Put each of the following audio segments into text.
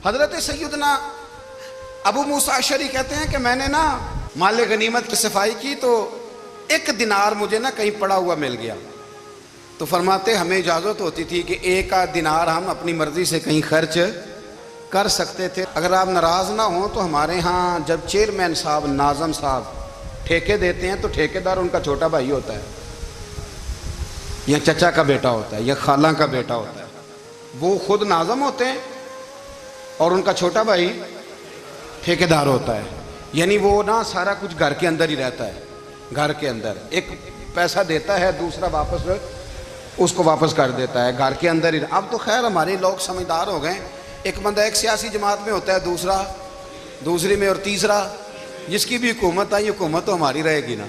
حضرت سیدنا ابو موسیٰ اشعری کہتے ہیں کہ میں نے نا مال غنیمت کی صفائی کی تو 1 دینار مجھے نا کہیں پڑا ہوا مل گیا، تو فرماتے ہمیں اجازت ہوتی تھی کہ 1 دینار ہم اپنی مرضی سے کہیں خرچ کر سکتے تھے۔ اگر آپ ناراض نہ ہوں تو ہمارے ہاں جب چیئرمین صاحب، ناظم صاحب ٹھیکے دیتے ہیں تو ٹھیکیدار ان کا چھوٹا بھائی ہوتا ہے، یا چچا کا بیٹا ہوتا ہے، یا خالہ کا بیٹا ہوتا ہے۔ وہ خود ناظم ہوتے ہیں اور ان کا چھوٹا بھائی ٹھیکیدار ہوتا ہے، یعنی وہ نا سارا کچھ گھر کے اندر ہی رہتا ہے، گھر کے اندر ایک پیسہ دیتا ہے، دوسرا واپس اس کو واپس کر دیتا ہے، گھر کے اندر ہی۔ اب تو خیر ہمارے لوگ سمجھدار ہو گئے، ایک بندہ ایک سیاسی جماعت میں ہوتا ہے، دوسرا دوسری میں، اور تیسرا جس کی بھی حکومت آئی، حکومت تو ہماری رہے گی نا،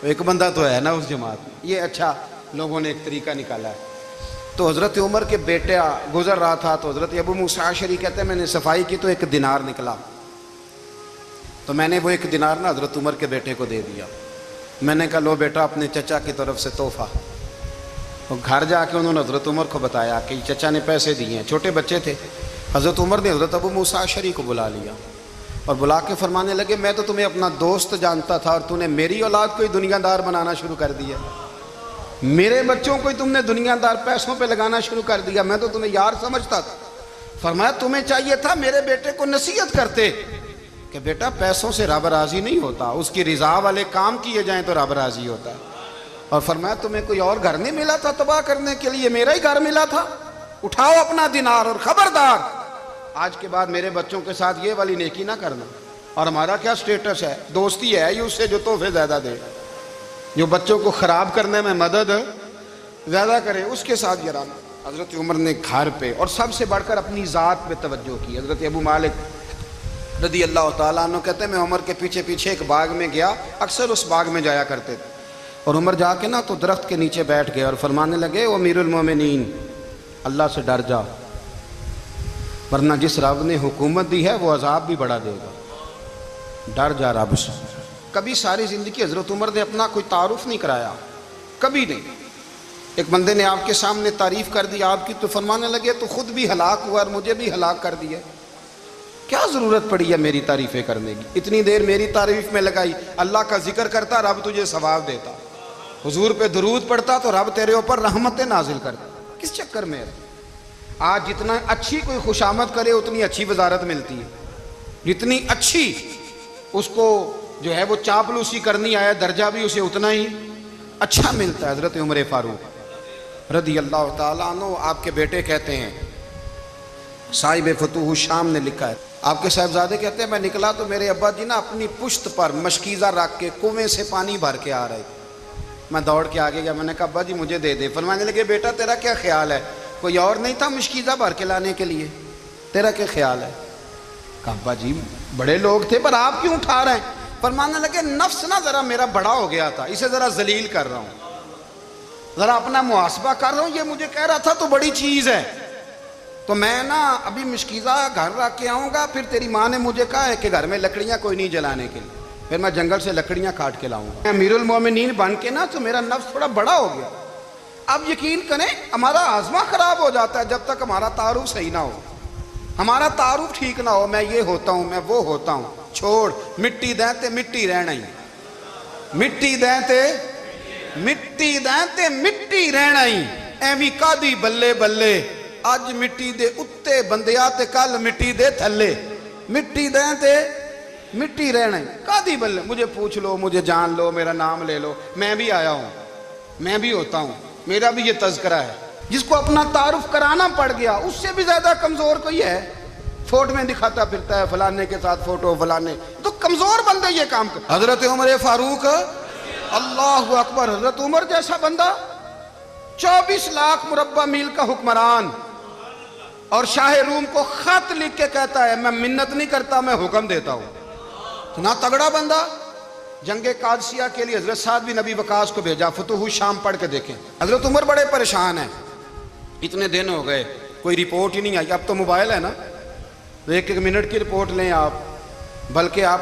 ایک بندہ تو ہے نا اس جماعت میں۔ یہ اچھا لوگوں نے ایک طریقہ نکالا ہے۔ تو حضرت عمر کے بیٹا گزر رہا تھا تو حضرت ابو موسیٰ اشعری کہتے ہیں میں نے صفائی کی تو 1 دینار نکلا، تو میں نے وہ 1 دینار نا حضرت عمر کے بیٹے کو دے دیا۔ میں نے کہا لو بیٹا اپنے چچا کی طرف سے تحفہ۔ تو گھر جا کے انہوں نے حضرت عمر کو بتایا کہ چچا نے پیسے دیے ہیں، چھوٹے بچے تھے۔ حضرت عمر نے حضرت ابو موسیٰ اشعری کو بلا لیا اور بلا کے فرمانے لگے میں تو تمہیں اپنا دوست جانتا تھا اور تو نے میری اولاد کو ہی دنیا دار بنانا شروع کر دیا، میرے بچوں کو ہی تم نے دنیا دار پیسوں پہ لگانا شروع کر دیا، میں تو تمہیں یار سمجھتا تھا۔ فرمایا تمہیں چاہیے تھا میرے بیٹے کو نصیحت کرتے کہ بیٹا پیسوں سے رب راضی نہیں ہوتا، اس کی رضا والے کام کیے جائیں تو رب راضی ہوتا ہے۔ اور فرمایا تمہیں کوئی اور گھر نہیں ملا تھا تباہ کرنے کے لیے، میرا ہی گھر ملا تھا، اٹھاؤ اپنا دینار اور خبردار آج کے بعد میرے بچوں کے ساتھ یہ والی نیکی نہ کرنا۔ اور ہمارا کیا سٹیٹس ہے، دوستی ہے یہ اس سے جو تحفے زیادہ دے، جو بچوں کو خراب کرنے میں مدد زیادہ کرے اس کے ساتھ گرانا۔ حضرت عمر نے گھر پہ اور سب سے بڑھ کر اپنی ذات پہ توجہ کی۔ حضرت ابو مالک رضی اللہ تعالیٰ عنہ کہتے ہیں میں عمر کے پیچھے پیچھے ایک باغ میں گیا، اکثر اس باغ میں جایا کرتے تھے، اور عمر جا کے نا تو درخت کے نیچے بیٹھ گئے اور فرمانے لگے او امیر المومنین اللہ سے ڈر جا، ورنہ جس رب نے حکومت دی ہے وہ عذاب بھی بڑا دے گا، ڈر جا رب سے۔ کبھی ساری زندگی حضرت عمر نے اپنا کوئی تعارف نہیں کرایا، کبھی نہیں۔ ایک بندے نے آپ کے سامنے تعریف کر دی آپ کی تو فرمانے لگے تو خود بھی ہلاک ہوا اور مجھے بھی ہلاک کر دیا، کیا ضرورت پڑی ہے میری تعریفیں کرنے کی، اتنی دیر میری تعریف میں لگائی، اللہ کا ذکر کرتا رب تجھے ثواب دیتا، حضور پہ درود پڑھتا تو رب تیرے اوپر رحمتیں نازل کرتا، کس چکر میں ہے؟ آج جتنا اچھی کوئی خوشامد کرے اتنی اچھی وزارت ملتی ہے، جتنی اچھی اس کو جو ہے وہ چاپلوسی کرنی آیا درجہ بھی اسے اتنا ہی اچھا ملتا ہے۔ حضرت عمر فاروق رضی اللہ تعالیٰ عنہ آپ کے بیٹے کہتے ہیں، صاحب فتوح الشام نے لکھا ہے، آپ کے صاحبزادے کہتے ہیں میں نکلا تو میرے ابا جی نا اپنی پشت پر مشکیزہ رکھ کے کنویں سے پانی بھر کے آ رہے، میں دوڑ کے آگے گیا، میں نے کہا ابا جی مجھے دے دے۔ فرمانے لگے بیٹا تیرا کیا خیال ہے، کوئی اور نہیں تھا مشکیزہ بھر کے لانے کے لیے، تیرا کیا خیال ہے؟ کہا ابا جی بڑے لوگ تھے پر آپ کیوں اٹھا رہے ہیں؟ فرمانے لگے نفس نا ذرا میرا بڑا ہو گیا تھا، اسے ذرا ذلیل کر رہا ہوں، ذرا اپنا محاسبہ کر رہا ہوں، یہ مجھے کہہ رہا تھا تو بڑی چیز ہے، تو میں نا ابھی مشکیزہ گھر رکھ کے آؤں گا، پھر تیری ماں نے مجھے کہا ہے کہ گھر میں لکڑیاں کوئی نہیں جلانے کے لیے، پھر میں جنگل سے لکڑیاں کاٹ کے لاؤں گا، امیر المومنین بن کے نا تو میرا نفس تھوڑا بڑا ہو گیا۔ اب یقین کریں ہمارا آزما خراب ہو جاتا ہے جب تک ہمارا تعارف صحیح نہ ہو، ہمارا تعارف ٹھیک نہ ہو، میں یہ ہوتا ہوں میں وہ ہوتا ہوں، چھوڑ مٹی دیں تے مٹی رہنا ہی، مٹی دیں تے مٹی دیں تے مٹی رہنا ہی، ایویں کادی بلے بلے اج مٹی دے اتے بندیا تے کل مٹی دے تھلے، مٹی دیں تے مٹی رہنا ہی، کادی بلے، مجھے پوچھ لو مجھے جان لو میرا نام لے لو، میں بھی آیا ہوں، میں بھی ہوتا ہوں، میرا بھی یہ تذکرہ ہے۔ جس کو اپنا تعارف کرانا پڑ گیا اس سے بھی زیادہ کمزور کوئی ہے، فوٹو میں دکھاتا پھرتا ہے فلانے کے ساتھ فوٹو، فلانے تو کمزور بندہ یہ کام کر۔ حضرت عمر فاروق اللہ اکبر، حضرت عمر جیسا بندہ 24 لاکھ مربع میل کا حکمران، اور شاہ روم کو خط لکھ کے کہتا ہے میں منت نہیں کرتا میں حکم دیتا ہوں، اتنا تگڑا بندہ۔ جنگ قادسیہ کے لیے حضرت سعد بن ابی وقاص کو بھیجا، فتوح الشام پڑھ کے دیکھیں، حضرت عمر بڑے پریشان ہیں، اتنے دن ہو گئے کوئی رپورٹ ہی نہیں آئی، اب تو موبائل ہے نا تو 1 منٹ کی رپورٹ لیں آپ، بلکہ آپ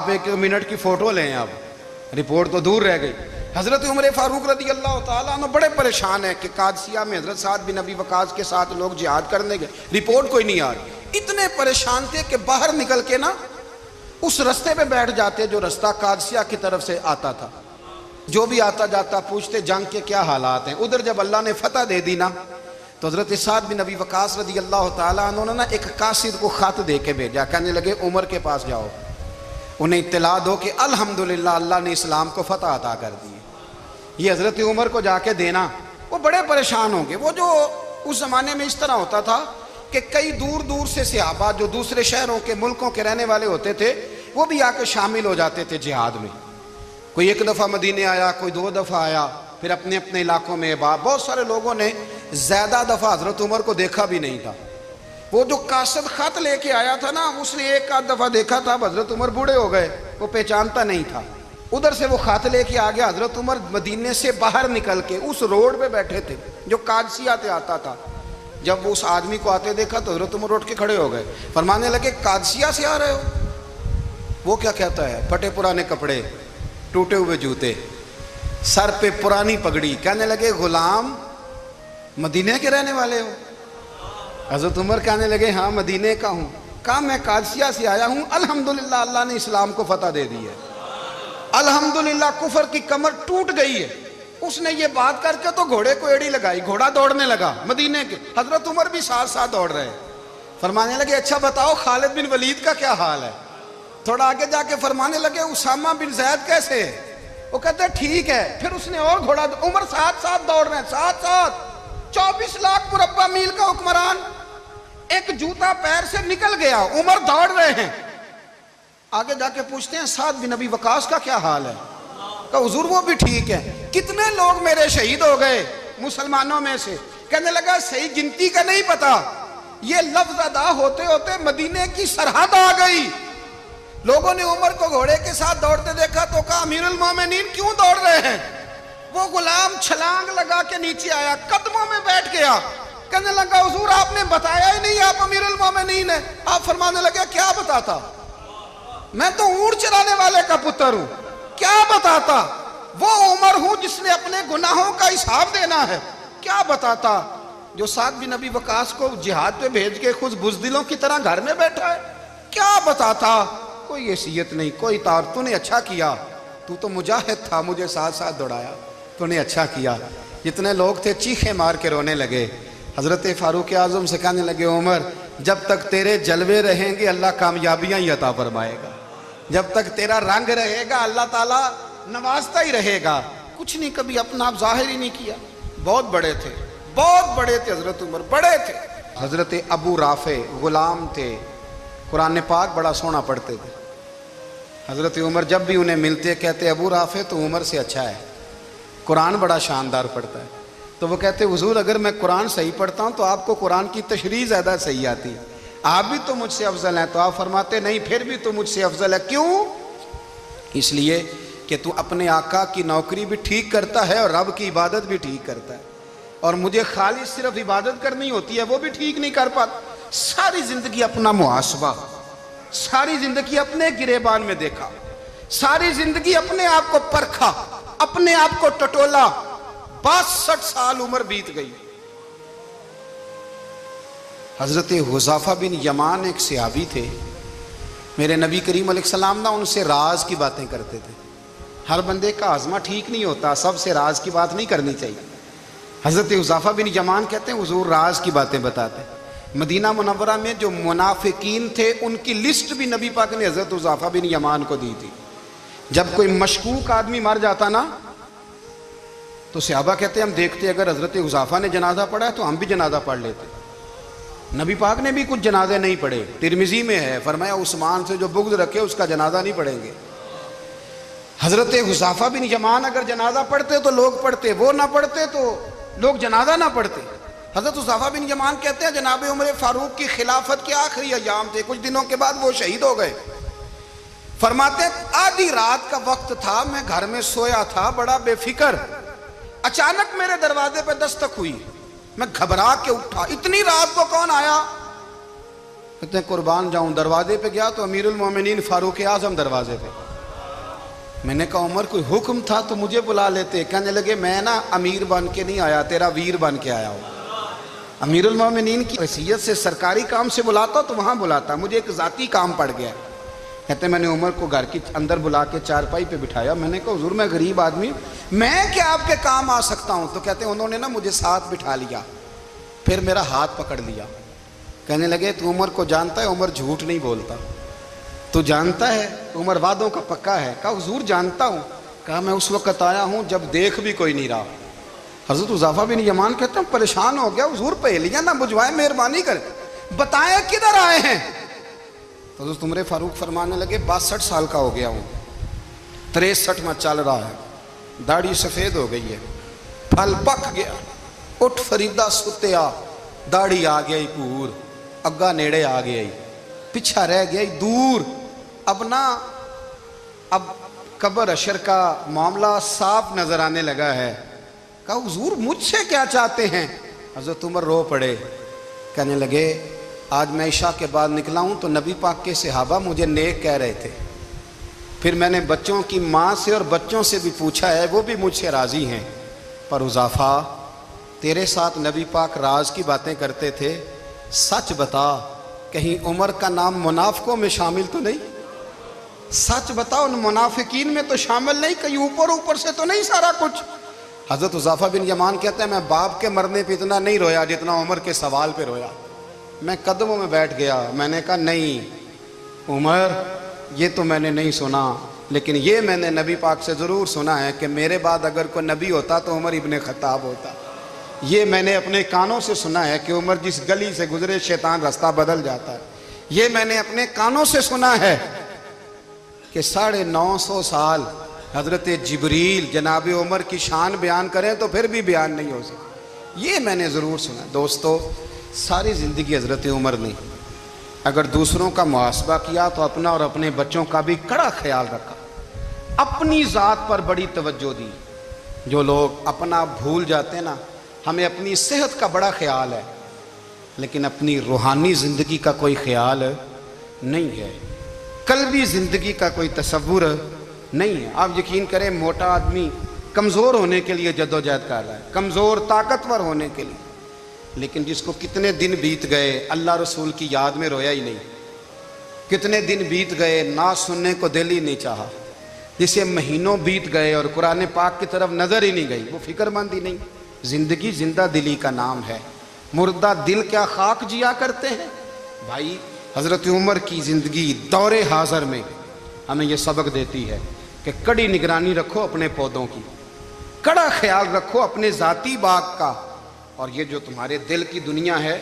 1 منٹ کی فوٹو لیں، آپ رپورٹ تو دور رہ گئی۔ حضرت عمر فاروق رضی اللہ تعالیٰ عنہ بڑے پریشان ہیں کہ قادسیہ میں حضرت سعد بن ابی وقاص کے ساتھ لوگ جہاد کرنے گئے، رپورٹ کوئی نہیں آ رہی، اتنے پریشان تھے کہ باہر نکل کے نا اس رستے پہ بیٹھ جاتے جو رستہ قادسیہ کی طرف سے آتا تھا. جو بھی آتا جاتا پوچھتے جنگ کے کیا حالات ہیں. ادھر جب اللہ نے فتح دے دی نا تو حضرت سعد بن ابی وقاص رضی اللہ تعالیٰ عنہ نے نا ایک قاصد کو خط دے کے بھیجا. کہنے لگے عمر کے پاس جاؤ, انہیں اطلاع دو کہ الحمدللہ اللہ نے اسلام کو فتح عطا کر دی. یہ حضرت عمر کو جا کے دینا. وہ بڑے پریشان ہوں گے. وہ جو اس زمانے میں اس طرح ہوتا تھا کہ کئی دور دور سے صحابہ جو دوسرے شہروں کے ملکوں کے رہنے والے ہوتے تھے وہ بھی آ کے شامل ہو جاتے تھے جہاد میں. کوئی ایک دفعہ مدینے آیا, کوئی 2 دفعہ آیا, پھر اپنے اپنے علاقوں میں. بہت سارے لوگوں نے زیادہ دفعہ حضرت عمر کو دیکھا بھی نہیں تھا. وہ جو قاصد خط لے کے آیا تھا نا اس نے ایک آدھ دفعہ دیکھا تھا. حضرت عمر بوڑھے ہو گئے, وہ پہچانتا نہیں تھا. ادھر سے وہ خط لے کے آ گیا. حضرت عمر مدینے سے باہر نکل کے اس روڈ پہ بیٹھے تھے جو قادسیہ سے آتا تھا. جب وہ اس آدمی کو آتے دیکھا تو حضرت عمر اٹھ کے کھڑے ہو گئے, فرمانے لگے قادسیہ سے آ رہے ہو؟ وہ کیا کہتا ہے؟ پھٹے پرانے کپڑے, ٹوٹے ہوئے جوتے, سر پہ پرانی پگڑی. کہنے لگے غلام مدینے کے رہنے والے ہو؟ حضرت عمر کہنے لگے ہاں مدینے کا ہوں. کہا میں قادسیہ سے آیا ہوں, الحمدللہ اللہ نے اسلام کو فتح دے دی ہے, الحمدللہ کفر کی کمر ٹوٹ گئی ہے. اس نے یہ بات کر کے تو گھوڑے کو ایڑی لگائی, گھوڑا دوڑنے لگا مدینے کے. حضرت عمر بھی ساتھ ساتھ دوڑ رہے. فرمانے لگے اچھا بتاؤ خالد بن ولید کا کیا حال ہے؟ تھوڑا آگے جا کے فرمانے لگے اسامہ بن زید کیسے ہے؟ وہ کہتے ہیں ٹھیک ہے. پھر اس نے اور گھوڑا, عمر ساتھ ساتھ دوڑ رہے ہیں, ساتھ ساتھ. 24 لاکھ مربع میل کا حکمران, ایک جوتا پیر سے نکل گیا, عمر دوڑ رہے ہیں. آگے جا کے پوچھتے ہیں سعد بن ابی وقاص کا کیا حال ہے؟ کہا حضور وہ بھی ٹھیک ہے. کتنے لوگ میرے شہید ہو گئے مسلمانوں میں سے؟ کہنے لگا صحیح گنتی کا نہیں پتا. یہ لفظ ادا ہوتے ہوتے مدینے کی سرحد آ گئی. لوگوں نے عمر کو گھوڑے کے ساتھ دوڑتے دیکھا تو کہا امیر المومنین کیوں دوڑ رہے ہیں؟ وہ غلام چھلانگ لگا کے نیچے آیا, قدموں میں بیٹھ گیا. کہنے لگا حضور آپ نے بتایا ہی نہیں آپ امیر المومنین ہیں. آپ فرمانے لگے کیا بتاتا؟ میں تو اونٹ چرانے والے کا پتر ہوں, کیا بتاتا؟ وہ عمر ہوں جس نے اپنے گناہوں کا حساب دینا ہے. کیا بتاتا؟ جو سعد بن ابی وقاص کو جہاد پہ بھیج کے خود بزدلوں کی طرح گھر میں بیٹھا ہے. کیا بتاتا؟ کوئی حیثیت نہیں, کوئی تار. تو نے اچھا کیا, تو مجاہد تھا, مجھے ساتھ ساتھ دوڑایا, تو نے اچھا کیا. جتنے لوگ تھے چیخیں مار کے رونے لگے. حضرت فاروق اعظم سے کہنے لگے عمر جب تک تیرے جلوے رہیں گے اللہ کامیابیاں ہی عطا فرمائے گا, جب تک تیرا رنگ رہے گا اللہ تعالیٰ نوازتا ہی رہے گا. کچھ نہیں کبھی اپنا آپ ظاہر ہی نہیں کیا. بہت بڑے تھے, بہت بڑے تھے حضرت عمر, بڑے تھے. حضرت ابو رافع غلام تھے, قرآن پاک بڑا سونا پڑھتے تھے. حضرت عمر جب بھی انہیں ملتے کہتے ابو رافع تو عمر سے اچھا ہے, قرآن بڑا شاندار پڑھتا ہے. تو وہ کہتے حضور اگر میں قرآن صحیح پڑھتا ہوں تو آپ کو قرآن کی تشریح زیادہ صحیح آتی, آپ بھی تو مجھ سے افضل ہیں. تو آپ فرماتے نہیں پھر بھی تو مجھ سے افضل ہے. کیوں؟ اس لیے کہ تو اپنے آقا کی نوکری بھی ٹھیک کرتا ہے اور رب کی عبادت بھی ٹھیک کرتا ہے, اور مجھے خالی صرف عبادت کرنی ہوتی ہے وہ بھی ٹھیک نہیں کر پاتا. ساری زندگی اپنا محاسبہ, ساری زندگی اپنے گریبان میں دیکھا, ساری زندگی اپنے آپ کو پرکھا, اپنے آپ کو ٹٹولا. 62 سال عمر بیت گئی. حضرت حذیفہ بن یمان ایک صحابی تھے, میرے نبی کریم علیہ السلام نا ان سے راز کی باتیں کرتے تھے. ہر بندے کا ہاضمہ ٹھیک نہیں ہوتا, سب سے راز کی بات نہیں کرنی چاہیے. حضرت حذیفہ بن یمان کہتے ہیں حضور راز کی باتیں بتاتے. مدینہ منورہ میں جو منافقین تھے ان کی لسٹ بھی نبی پاک نے حضرت حذیفہ بن یمان کو دی تھی. جب کوئی مشکوک آدمی مر جاتا نا تو صحابہ کہتے ہیں ہم دیکھتے اگر حضرت حذیفہ نے جنازہ پڑھا ہے تو ہم بھی جنازہ پڑھ لیتے. نبی پاک نے بھی کچھ جنازے نہیں پڑھے. ترمذی میں ہے, فرمایا عثمان سے جو بغض رکھے اس کا جنازہ نہیں پڑھیں گے. حضرت حذیفہ بن یمان اگر جنازہ پڑھتے تو لوگ پڑھتے, وہ نہ پڑھتے تو لوگ جنازہ نہ پڑھتے. حضرت حذیفہ بن یمان کہتے ہیں جناب عمر فاروق کی خلافت کے آخری ایام تھے, کچھ دنوں کے بعد وہ شہید ہو گئے. فرماتے آدھی رات کا وقت تھا, میں گھر میں سویا تھا بڑا بے فکر, اچانک میرے دروازے پہ دستک ہوئی, میں گھبرا کے اٹھا. اتنی رات کو کون آیا؟ کہتے ہیں قربان جاؤں, دروازے پہ گیا تو امیر المومنین فاروق اعظم دروازے پہ. میں نے کہا عمر کوئی حکم تھا تو مجھے بلا لیتے. کہنے لگے میں نا امیر بن کے نہیں آیا, تیرا ویر بن کے آیا ہوں. امیر المومنین کی حیثیت سے سرکاری کام سے بلاتا تو وہاں بلاتا، مجھے ایک ذاتی کام پڑ گیا۔ کہتے ہیں میں نے عمر کو گھر کی اندر بلا کے چارپائی پہ بٹھایا، میں نے کہا حضور میں غریب آدمی ہوں، میں کیا آپ کے کام آ سکتا ہوں؟ تو کہتے ہیں انہوں نے نا مجھے ساتھ بٹھا لیا، پھر میرا ہاتھ پکڑ لیا، کہنے لگے تو عمر کو جانتا ہے؟ عمر جھوٹ نہیں بولتا۔ تو جانتا ہے؟ عمر وعدوں کا پکا ہے۔ کہا حضور جانتا ہوں۔ کہا میں اس وقت آیا ہوں جب دیکھ بھی کوئی نہیں رہا۔ حضرت حذیفہ بن یمان کہتے ہیں پریشان ہو گیا، حضور پہلیاں نہ بجھوائے، مہربانی کر بتائیں کدھر آئے ہیں؟ تو حضرت عمر فاروق فرمانے لگے 62 سال کا ہو گیا ہوں، 63 میں چل رہا ہے، داڑھی سفید ہو گئی ہے، پھل پک گیا، اٹھ فریدہ ستیا، داڑھی آ گئی پور، اگا نیڑے آ گئی، پچھا رہ گئی دور، اب قبر اشر کا معاملہ صاف نظر آنے لگا ہے۔ کہا حضور مجھ سے کیا چاہتے ہیں؟ حضرت عمر رو پڑے، کہنے لگے آج میں عشاء کے بعد نکلا ہوں تو نبی پاک کے صحابہ مجھے نیک کہہ رہے تھے، پھر میں نے بچوں کی ماں سے اور بچوں سے بھی پوچھا ہے، وہ بھی مجھ سے راضی ہیں، پر حذیفہ تیرے ساتھ نبی پاک راز کی باتیں کرتے تھے، سچ بتا کہیں عمر کا نام منافقوں میں شامل تو نہیں؟ سچ بتا ان منافقین میں تو شامل نہیں، کہیں اوپر سے تو نہیں سارا کچھ؟ حضرت حذیفہ بن یمان کہتے ہیں میں باپ کے مرنے پہ اتنا نہیں رویا جتنا عمر کے سوال پہ رویا۔ میں قدموں میں بیٹھ گیا، میں نے کہا نہیں عمر یہ تو میں نے نہیں سنا، لیکن یہ میں نے نبی پاک سے ضرور سنا ہے کہ میرے بعد اگر کوئی نبی ہوتا تو عمر ابن خطاب ہوتا۔ یہ میں نے اپنے کانوں سے سنا ہے کہ عمر جس گلی سے گزرے شیطان رستہ بدل جاتا ہے۔ یہ میں نے اپنے کانوں سے سنا ہے کہ 950 سال حضرت جبریل جناب عمر کی شان بیان کریں تو پھر بھی بیان نہیں ہو سکتا، یہ میں نے ضرور سنا۔ دوستو ساری زندگی حضرت عمر نے اگر دوسروں کا محاسبہ کیا تو اپنا اور اپنے بچوں کا بھی کڑا خیال رکھا، اپنی ذات پر بڑی توجہ دی۔ جو لوگ اپنا بھول جاتے ہیں نا، ہمیں اپنی صحت کا بڑا خیال ہے لیکن اپنی روحانی زندگی کا کوئی خیال نہیں ہے، قلبی زندگی کا کوئی تصور نہیں ہے۔ آپ یقین کریں موٹا آدمی کمزور ہونے کے لیے جدوجہد کر رہا ہے، کمزور طاقتور ہونے کے لیے، لیکن جس کو کتنے دن بیت گئے اللہ رسول کی یاد میں رویا ہی نہیں، کتنے دن بیت گئے نہ سننے کو دل ہی نہیں چاہا، جسے مہینوں بیت گئے اور قرآن پاک کی طرف نظر ہی نہیں گئی، وہ فکر مند ہی نہیں۔ زندگی زندہ دلی کا نام ہے، مردہ دل کیا خاک جیا کرتے ہیں؟ بھائی حضرت عمر کی زندگی دور حاضر میں ہمیں یہ سبق دیتی ہے کہ کڑی نگرانی رکھو اپنے پودوں کی، کڑا خیال رکھو اپنے ذاتی باغ کا، اور یہ جو تمہارے دل کی دنیا ہے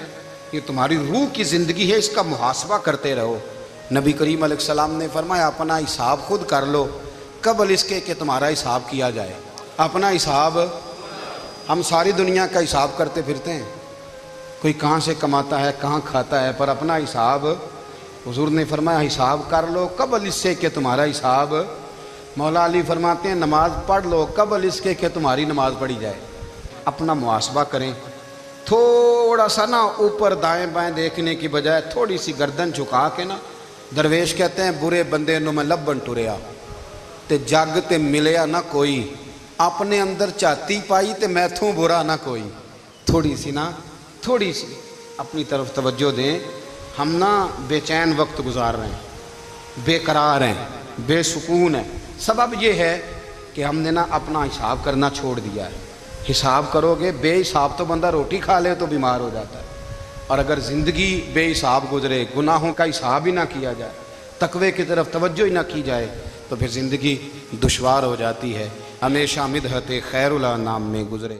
یہ تمہاری روح کی زندگی ہے، اس کا محاسبہ کرتے رہو۔ نبی کریم علیہ السلام نے فرمایا اپنا حساب خود کر لو قبل اس کے کہ تمہارا حساب کیا جائے۔ اپنا حساب، ہم ساری دنیا کا حساب کرتے پھرتے ہیں، کوئی کہاں سے کماتا ہے کہاں کھاتا ہے، پر اپنا حساب حضور نے فرمایا حساب کر لو قبل اس سے کہ تمہارا حساب۔ مولا علی فرماتے ہیں نماز پڑھ لو قبل اس کے کہ تمہاری نماز پڑھی جائے۔ اپنا محاسبہ کریں، تھوڑا سا نا اوپر دائیں بائیں دیکھنے کی بجائے تھوڑی سی گردن جھکا کے نا، درویش کہتے ہیں برے بندے نو میں لبن ٹریا تے جگ تے ملیا نہ کوئی، اپنے اندر چاتی پائی تے میتھوں برا نہ کوئی۔ تھوڑی سی اپنی طرف توجہ دیں۔ ہم نا بے چین وقت گزار رہے ہیں، بے قرار ہیں، بے سکون ہیں، سبب یہ ہے کہ ہم نے نا اپنا حساب کرنا چھوڑ دیا ہے۔ حساب کرو گے، بے حساب تو بندہ روٹی کھا لے تو بیمار ہو جاتا ہے، اور اگر زندگی بے حساب گزرے، گناہوں کا حساب ہی نہ کیا جائے، تقوی کی طرف توجہ ہی نہ کی جائے، تو پھر زندگی دشوار ہو جاتی ہے۔ ہمیشہ مدحت خیر الانام میں گزرے۔